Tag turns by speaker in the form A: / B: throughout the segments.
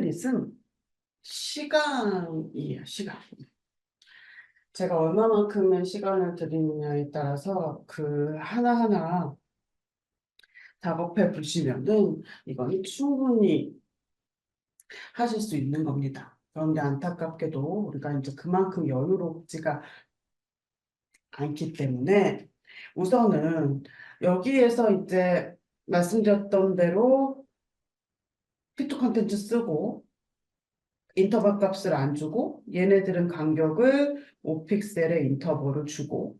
A: 스플릿은 시간이에요, 시간. 제가 얼마만큼의 시간을 드리느냐에 따라서 그 하나하나 작업해 보시면은 이건 충분히 하실 수 있는 겁니다. 그런데 안타깝게도 우리가 이제 그만큼 여유롭지가 않기 때문에 우선은 여기에서 이제 말씀드렸던 대로 피트 컨텐츠 쓰고 인터벌 값을 안 주고 얘네들은 간격을 5픽셀의 인터벌을 주고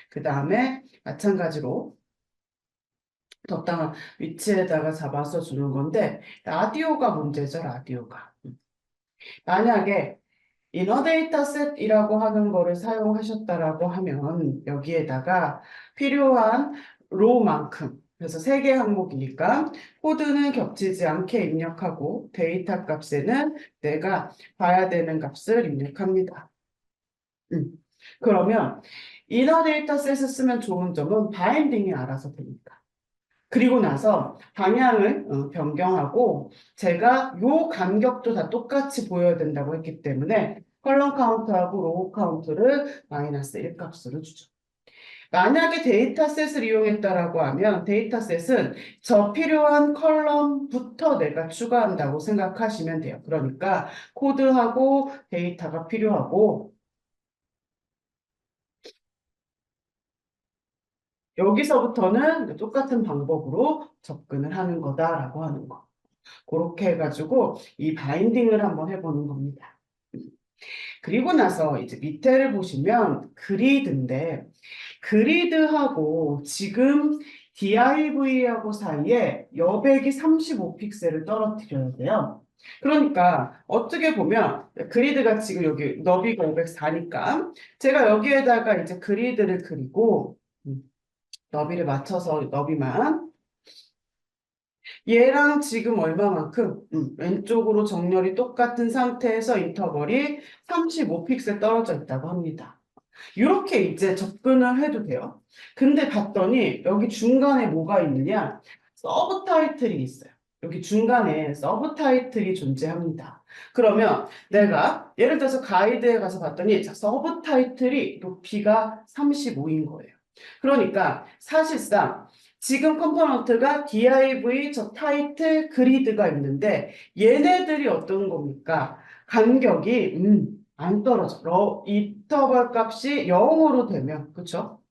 A: 그 다음에 마찬가지로 적당한 위치에다가 잡아서 주는 건데 라디오가 문제죠. 라디오가. 만약에 이너 데이터셋이라고 하는 거를 사용하셨다라고 하면 여기에다가 필요한 로우만큼 그래서 3개 항목이니까 코드는 겹치지 않게 입력하고 데이터 값에는 내가 봐야 되는 값을 입력합니다. 그러면 이너 데이터셋을 쓰면 좋은 점은 바인딩이 알아서 됩니다. 그리고 나서 방향을 변경하고 제가 요 간격도 다 똑같이 보여야 된다고 했기 때문에 컬럼 카운트하고 로우 카운트를 마이너스 1 값으로 주죠. 만약에 데이터셋을 이용했다라고 하면 데이터셋은 저 필요한 컬럼부터 내가 추가한다고 생각하시면 돼요. 그러니까 코드하고 데이터가 필요하고 여기서부터는 똑같은 방법으로 접근을 하는 거다라고 하는 거. 그렇게 해가지고 이 바인딩을 한번 해보는 겁니다. 그리고 나서 이제 밑에를 보시면 그리드인데 그리드하고 지금 DIV하고 사이에 여백이 35픽셀을 떨어뜨려야 돼요. 그러니까 어떻게 보면 그리드가 지금 여기 너비가 504니까 제가 여기에다가 이제 그리드를 그리고 너비를 맞춰서 너비만 얘랑 지금 얼마만큼 왼쪽으로 정렬이 똑같은 상태에서 인터벌이 35픽셀 떨어져 있다고 합니다. 이렇게 이제 접근을 해도 돼요. 근데 봤더니 여기 중간에 뭐가 있느냐? 서브 타이틀이 있어요. 여기 중간에 서브 타이틀이 존재합니다. 그러면 내가 예를 들어서 가이드에 가서 봤더니 서브 타이틀이 높이가 35인 거예요. 그러니까 사실상 지금 컴포넌트가 div 저 타이틀 그리드가 있는데 얘네들이 어떤 겁니까? 간격이 안 떨어져. 인터벌 값이 0으로 되면 그쵸?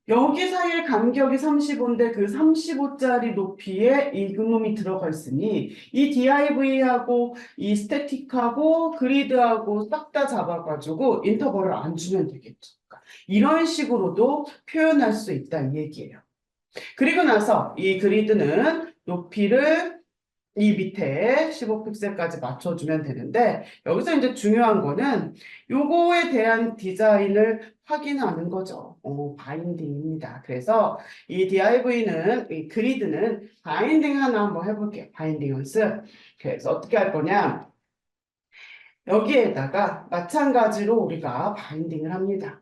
A: 여기 사이의 간격이 35인데 그 35짜리 높이에 이 그놈이 들어가 있으니 이 div하고 이 스태틱하고 그리드하고 싹 다 잡아가지고 인터벌을 안 주면 되겠죠. 그러니까 이런 식으로도 표현할 수 있다 이 얘기예요. 그리고 나서 이 그리드는 높이를 이 밑에 15픽셀까지 맞춰주면 되는데 여기서 이제 중요한 거는 요거에 대한 디자인을 확인하는 거죠. 바인딩입니다. 그래서 이 div는 이 그리드는 바인딩 하나 한번 해볼게요. 바인딩 연습. 그래서 어떻게 할 거냐? 여기에다가 마찬가지로 우리가 바인딩을 합니다.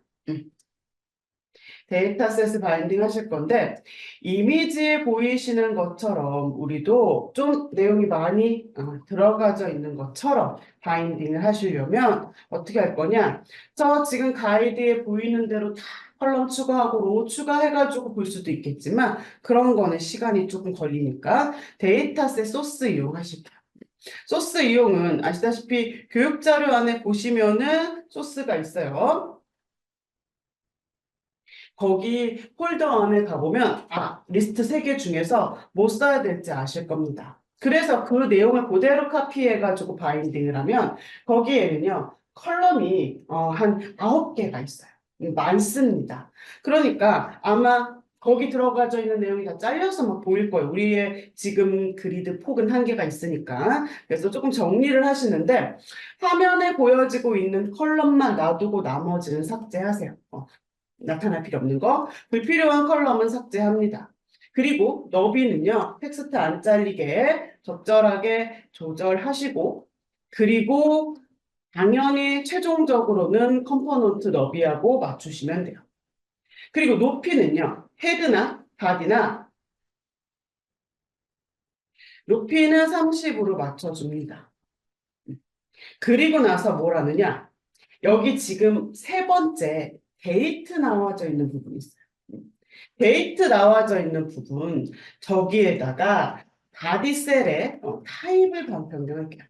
A: 데이터셋을 바인딩 하실 건데 이미지에 보이시는 것처럼 우리도 좀 내용이 많이 들어가져 있는 것처럼 바인딩을 하시려면 어떻게 할 거냐? 저 지금 가이드에 보이는 대로 다 컬럼 추가하고 로우 추가해가지고 볼 수도 있겠지만 그런 거는 시간이 조금 걸리니까 데이터셋 소스 이용하실게요. 소스 이용은 아시다시피 교육자료 안에 보시면은 소스가 있어요. 거기 폴더 안에 가보면 리스트 3개 중에서 뭐 써야 될지 아실 겁니다. 그래서 그 내용을 그대로 카피해가지고 바인딩을 하면 거기에는요 컬럼이 한 9개가 있어요. 많습니다. 그러니까 아마 거기 들어가져 있는 내용이 다 잘려서 막 보일 거예요. 우리의 지금 그리드 폭은 한계가 있으니까. 그래서 조금 정리를 하시는데 화면에 보여지고 있는 컬럼만 놔두고 나머지는 삭제하세요. 나타날 필요 없는 거, 불필요한 컬럼은 삭제합니다. 그리고 너비는요, 텍스트 안 잘리게 적절하게 조절하시고, 그리고 당연히 최종적으로는 컴포넌트 너비하고 맞추시면 돼요. 그리고 높이는요, 헤드나 바디나 높이는 30으로 맞춰줍니다. 그리고 나서 뭘 하느냐? 여기 지금 세 번째 데이트 나와져 있는 부분이 있어요. 데이트 나와져 있는 부분, 저기에다가 바디셀의 타입을 변경할게요.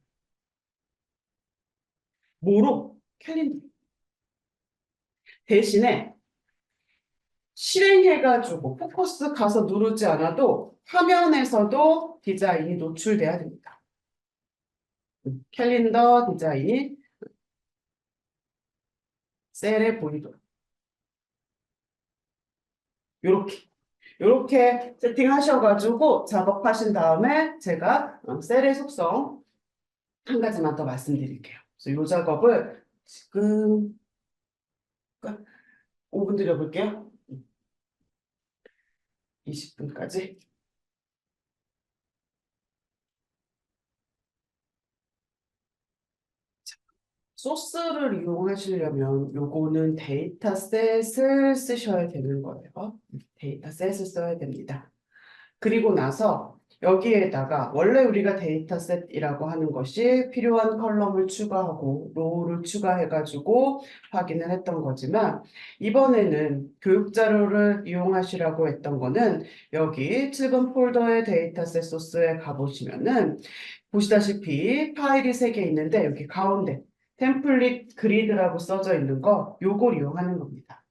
A: 뭐로? 캘린더. 대신에 실행해가지고 포커스 가서 누르지 않아도 화면에서도 디자인이 노출돼야 됩니다. 캘린더 디자인, 셀에 보이도록. 요렇게 세팅하셔가지고 작업하신 다음에 제가 셀의 속성 한 가지만 더 말씀드릴게요. 그래서 이 작업을 지금 5분 드려볼게요. 20분까지. 소스를 이용하시려면 요거는 데이터셋을 쓰셔야 되는 거예요. 데이터셋을 써야 됩니다. 그리고 나서 여기에다가 원래 우리가 데이터셋이라고 하는 것이 필요한 컬럼을 추가하고 로우를 추가해가지고 확인을 했던 거지만 이번에는 교육 자료를 이용하시라고 했던 거는 여기 7번 폴더의 데이터셋 소스에 가보시면은 보시다시피 파일이 3개 있는데 여기 가운데 템플릿 그리드라고 써져 있는 거 요걸 이용하는 겁니다.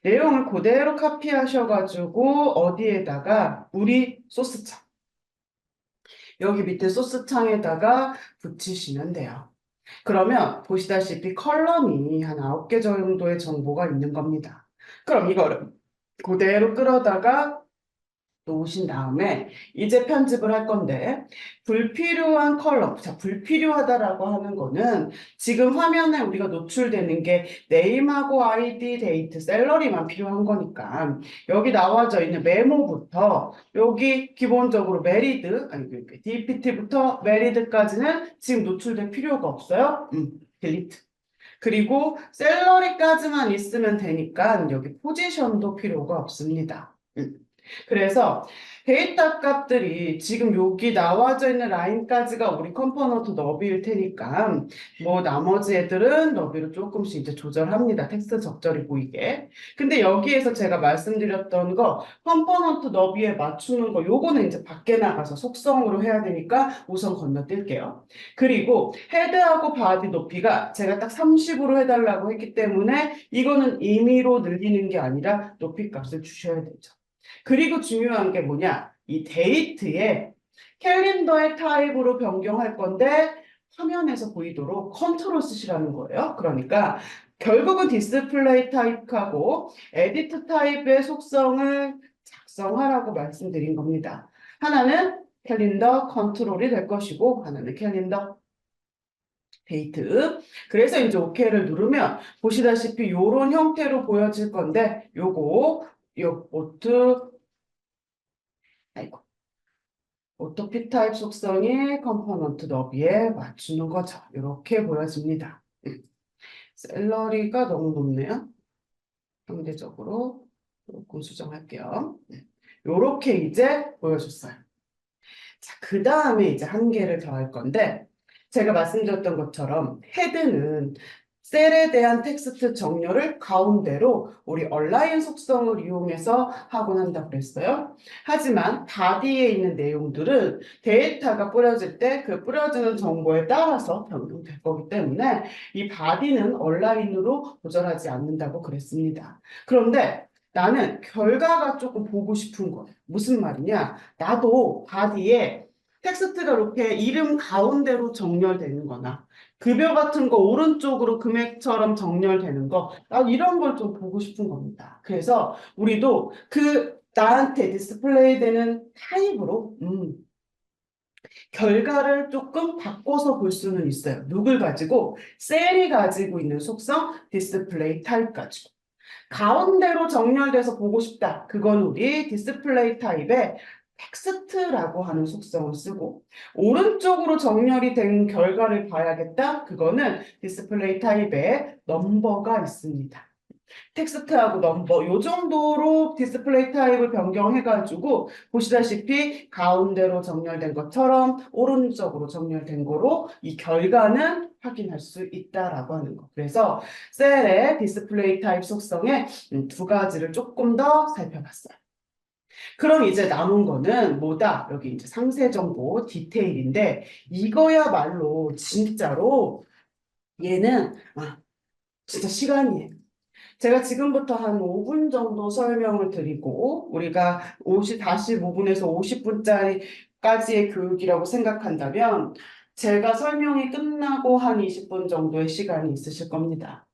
A: 내용을 그대로 카피하셔가지고 어디에다가 우리 소스창 여기 밑에 소스창에다가 붙이시면 돼요. 그러면 보시다시피 컬럼이 한 9개 정도의 정보가 있는 겁니다. 그럼 이거를 그대로 끌어다가 놓으신 다음에 이제 편집을 할 건데 불필요한 컬럼, 자 불필요하다라고 하는 거는 지금 화면에 우리가 노출되는 게 네임하고 아이디, 데이트, 셀러리만 필요한 거니까 여기 나와져 있는 메모부터 여기 기본적으로 메리드, 아니 DPT부터 메리드까지는 지금 노출될 필요가 없어요. 딜리트. 그리고 셀러리까지만 있으면 되니까 여기 포지션도 필요가 없습니다. 그래서 데이터 값들이 지금 여기 나와져 있는 라인까지가 우리 컴포넌트 너비일 테니까 뭐 나머지 애들은 너비를 조금씩 이제 조절합니다. 텍스트 적절히 보이게. 근데 여기에서 제가 말씀드렸던 거 컴포넌트 너비에 맞추는 거 요거는 이제 밖에 나가서 속성으로 해야 되니까 우선 건너뛸게요. 그리고 헤드하고 바디 높이가 제가 딱 30으로 해달라고 했기 때문에 이거는 임의로 늘리는 게 아니라 높이 값을 주셔야 되죠. 그리고 중요한 게 뭐냐? 이 데이트에 캘린더의 타입으로 변경할 건데 화면에서 보이도록 컨트롤 쓰시라는 거예요. 그러니까 결국은 디스플레이 타입하고 에디트 타입의 속성을 작성하라고 말씀드린 겁니다. 하나는 캘린더 컨트롤이 될 것이고 하나는 캘린더 데이트. 그래서 이제 OK를 누르면 보시다시피 이런 형태로 보여질 건데 요 아이고, 오토 P 타입 속성이 컴포넌트 너비에 맞추는 거죠. 이렇게 보여집니다. 샐러리가 너무 높네요. 상대적으로 조금 수정할게요. 이렇게 이제 보여줬어요. 자, 그 다음에 이제 한 개를 더 할 건데 제가 말씀드렸던 것처럼 헤드는 셀에 대한 텍스트 정렬을 가운데로 우리 얼라인 속성을 이용해서 하곤 한다고 그랬어요. 하지만 바디에 있는 내용들은 데이터가 뿌려질 때 그 뿌려지는 정보에 따라서 변경될 거기 때문에 이 바디는 얼라인으로 조절하지 않는다고 그랬습니다. 그런데 나는 결과가 조금 보고 싶은 거예요. 무슨 말이냐? 나도 바디에 텍스트가 이렇게 이름 가운데로 정렬되는 거나 급여 같은 거 오른쪽으로 금액처럼 정렬되는 거, 나 이런 걸 좀 보고 싶은 겁니다. 그래서 우리도 그 나한테 디스플레이 되는 타입으로 결과를 조금 바꿔서 볼 수는 있어요. 누굴 가지고? 셀이 가지고 있는 속성 디스플레이 타입 가지고. 가운데로 정렬돼서 보고 싶다. 그건 우리 디스플레이 타입의 텍스트라고 하는 속성을 쓰고 오른쪽으로 정렬이 된 결과를 봐야겠다. 그거는 디스플레이 타입에 넘버가 있습니다. 텍스트하고 넘버 요 정도로 디스플레이 타입을 변경해가지고 보시다시피 가운데로 정렬된 것처럼 오른쪽으로 정렬된 거로 이 결과는 확인할 수 있다라고 하는 거. 그래서 셀의 디스플레이 타입 속성의 두 가지를 조금 더 살펴봤어요. 그럼 이제 남은 거는 뭐다? 여기 이제 상세 정보 디테일인데 이거야말로 진짜로 얘는 진짜 시간이에요. 제가 지금부터 한 5분 정도 설명을 드리고 우리가 45분에서 50분짜리까지의 교육이라고 생각한다면 제가 설명이 끝나고 한 20분 정도의 시간이 있으실 겁니다.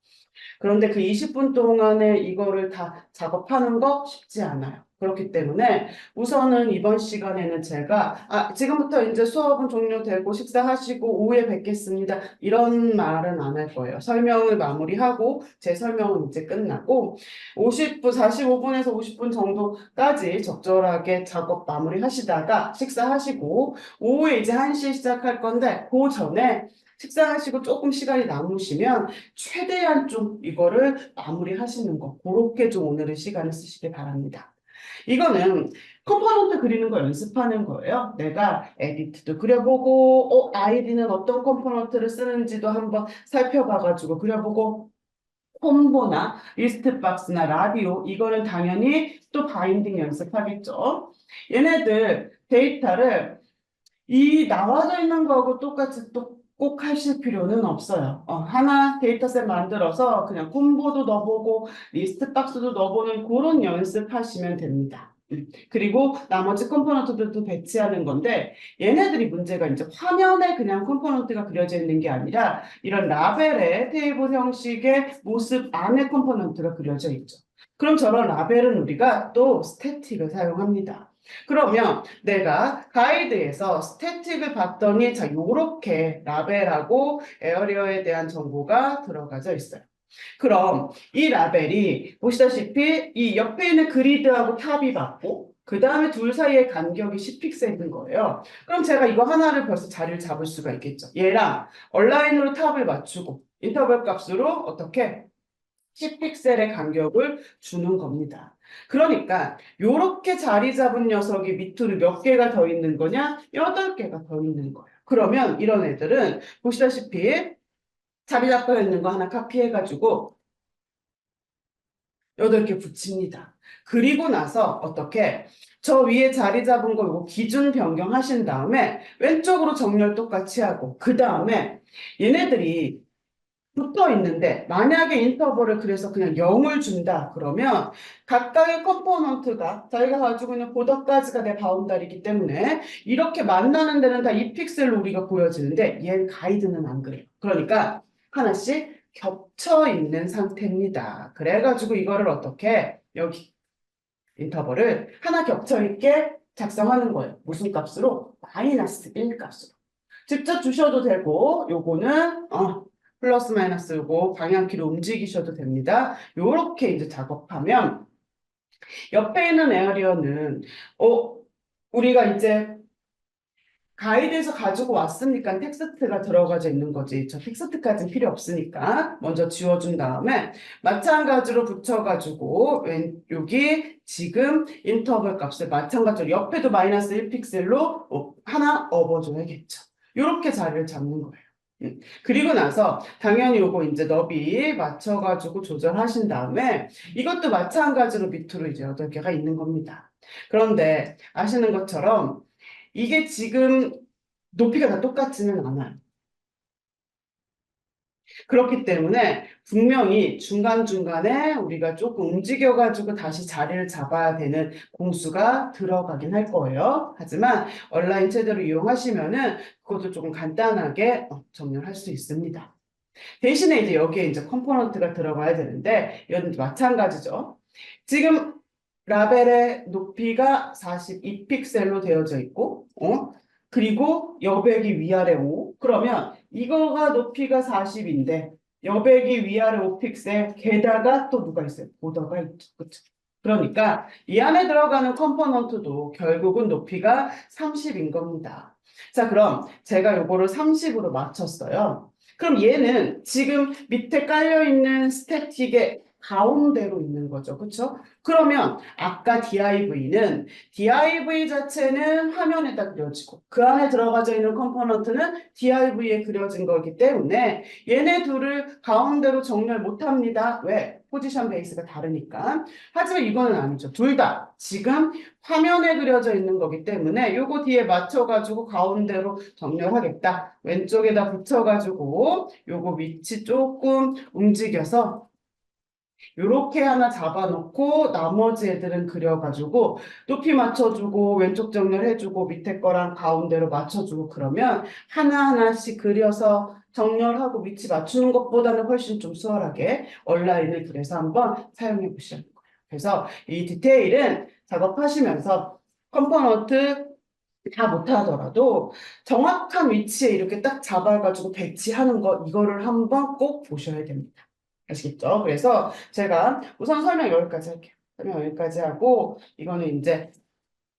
A: 그런데 그 20분 동안에 이거를 다 작업하는 거 쉽지 않아요. 그렇기 때문에 우선은 이번 시간에는 제가 지금부터 이제 수업은 종료되고 식사하시고 오후에 뵙겠습니다. 이런 말은 안 할 거예요. 설명을 마무리하고 제 설명은 이제 끝나고 50분, 45분에서 50분 정도까지 적절하게 작업 마무리하시다가 식사하시고 오후에 이제 1시에 시작할 건데 그 전에 식사하시고 조금 시간이 남으시면 최대한 좀 이거를 마무리하시는 거 그렇게 좀 오늘은 시간을 쓰시길 바랍니다. 이거는 컴포넌트 그리는 거 연습하는 거예요. 내가 에디트도 그려보고 아이디는 어떤 컴포넌트를 쓰는지도 한번 살펴봐가지고 그려보고 콤보나 리스트 박스나 라디오 이거는 당연히 또 바인딩 연습하겠죠. 얘네들 데이터를 이 나와져 있는 거하고 똑같이 또 꼭 하실 필요는 없어요. 하나 데이터셋 만들어서 그냥 콤보도 넣어보고 리스트 박스도 넣어보는 그런 연습하시면 됩니다. 그리고 나머지 컴포넌트들도 배치하는 건데 얘네들이 문제가 이제 화면에 그냥 컴포넌트가 그려져 있는 게 아니라 이런 라벨의 테이블 형식의 모습 안에 컴포넌트가 그려져 있죠. 그럼 저런 라벨은 우리가 또 스태틱을 사용합니다. 그러면 내가 가이드에서 스태틱을 봤더니 자 요렇게 라벨하고 에어리어에 대한 정보가 들어가져 있어요. 그럼 이 라벨이 보시다시피 이 옆에 있는 그리드하고 탑이 같고 그 다음에 둘 사이의 간격이 10픽셀인 거예요. 그럼 제가 이거 하나를 벌써 자리를 잡을 수가 있겠죠. 얘랑 얼라인으로 탑을 맞추고 인터벌 값으로 어떻게 10픽셀의 간격을 주는 겁니다. 그러니까 이렇게 자리 잡은 녀석이 밑으로 몇 개가 더 있는 거냐? 8개가 더 있는 거예요. 그러면 이런 애들은 보시다시피 자리 잡혀 있는 거 하나 카피해가지고 8개 붙입니다. 그리고 나서 어떻게 저 위에 자리 잡은 거 이거 기준 변경하신 다음에 왼쪽으로 정렬 똑같이 하고 그 다음에 얘네들이 붙어 있는데 만약에 인터벌을 그래서 그냥 0을 준다 그러면 각각의 컴포넌트가 자기가 가지고 있는 보더까지가 내 바운다리이기 때문에 이렇게 만나는 데는 다 이 픽셀로 우리가 보여지는데 얘 가이드는 안 그래요. 그러니까 하나씩 겹쳐 있는 상태입니다. 그래가지고 이거를 어떻게 여기 인터벌을 하나 겹쳐 있게 작성하는 거예요. 무슨 값으로? -1 값으로. 직접 주셔도 되고 요거는 플러스 마이너스 요거 방향키로 움직이셔도 됩니다. 요렇게 이제 작업하면 옆에 있는 에어리어는 우리가 이제 가이드에서 가지고 왔으니까 텍스트가 들어가져 있는 거지. 저 텍스트까지는 필요 없으니까 먼저 지워준 다음에 마찬가지로 붙여가지고 여기 지금 인터벌 값을 마찬가지로 옆에도 -1 픽셀로 하나 업어줘야겠죠. 이렇게 자리를 잡는 거예요. 그리고 나서 당연히 요거 이제 너비 맞춰가지고 조절하신 다음에 이것도 마찬가지로 밑으로 이제 8개가 있는 겁니다. 그런데 아시는 것처럼 이게 지금 높이가 다 똑같지는 않아요. 그렇기 때문에 분명히 중간중간에 우리가 조금 움직여가지고 다시 자리를 잡아야 되는 공수가 들어가긴 할 거예요. 하지만 온라인 체제로 이용하시면은 그것도 조금 간단하게 정렬할 수 있습니다. 대신에 이제 여기에 이제 컴포넌트가 들어가야 되는데 이건 마찬가지죠. 지금 라벨의 높이가 42픽셀로 되어져 있고, 그리고 여백이 위아래 5. 그러면 이거가 높이가 40인데 여백이 위아래 5픽셀 게다가 또 누가 있어요? 보더가 있죠. 그렇죠? 그러니까 이 안에 들어가는 컴포넌트도 결국은 높이가 30인 겁니다. 자, 그럼 제가 요거를 30으로 맞췄어요. 그럼 얘는 지금 밑에 깔려있는 스태틱의 가운데로 있는 거죠. 그쵸? 그러면 아까 div 자체는 화면에다 그려지고 그 안에 들어가져 있는 컴포넌트는 div에 그려진 거기 때문에 얘네 둘을 가운데로 정렬 못 합니다. 왜? 포지션 베이스가 다르니까. 하지만 이거는 아니죠. 둘 다 지금 화면에 그려져 있는 거기 때문에 요거 뒤에 맞춰가지고 가운데로 정렬하겠다. 왼쪽에다 붙여가지고 요거 위치 조금 움직여서 요렇게 하나 잡아놓고 나머지 애들은 그려가지고 높이 맞춰주고 왼쪽 정렬해주고 밑에 거랑 가운데로 맞춰주고 그러면 하나하나씩 그려서 정렬하고 위치 맞추는 것보다는 훨씬 좀 수월하게 온라인을 그래서 한번 사용해 보시는 거예요. 그래서 이 디테일은 작업하시면서 컴포넌트 다 못하더라도 정확한 위치에 이렇게 딱 잡아가지고 배치하는 거 이거를 한번 꼭 보셔야 됩니다. 아시겠죠? 그래서 제가 우선 설명 여기까지 할게요. 설명 여기까지 하고 이거는 이제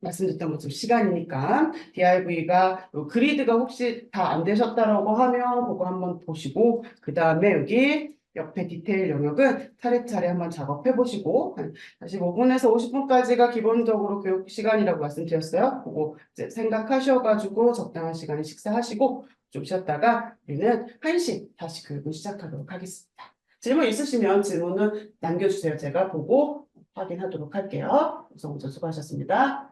A: 말씀드렸던 것처럼 시간이니까 DIV가 그리드가 혹시 다 안 되셨다라고 하면 그거 한번 보시고 그 다음에 여기 옆에 디테일 영역은 차례차례 한번 작업해 보시고 한 45분에서 50분까지가 기본적으로 교육 시간이라고 말씀드렸어요. 그거 이제 생각하셔가지고 적당한 시간에 식사하시고 좀 쉬었다가 우리는 1시 다시 교육을 시작하도록 하겠습니다. 질문 있으시면 질문은 남겨주세요. 제가 보고 확인하도록 할게요. 우선 수고하셨습니다.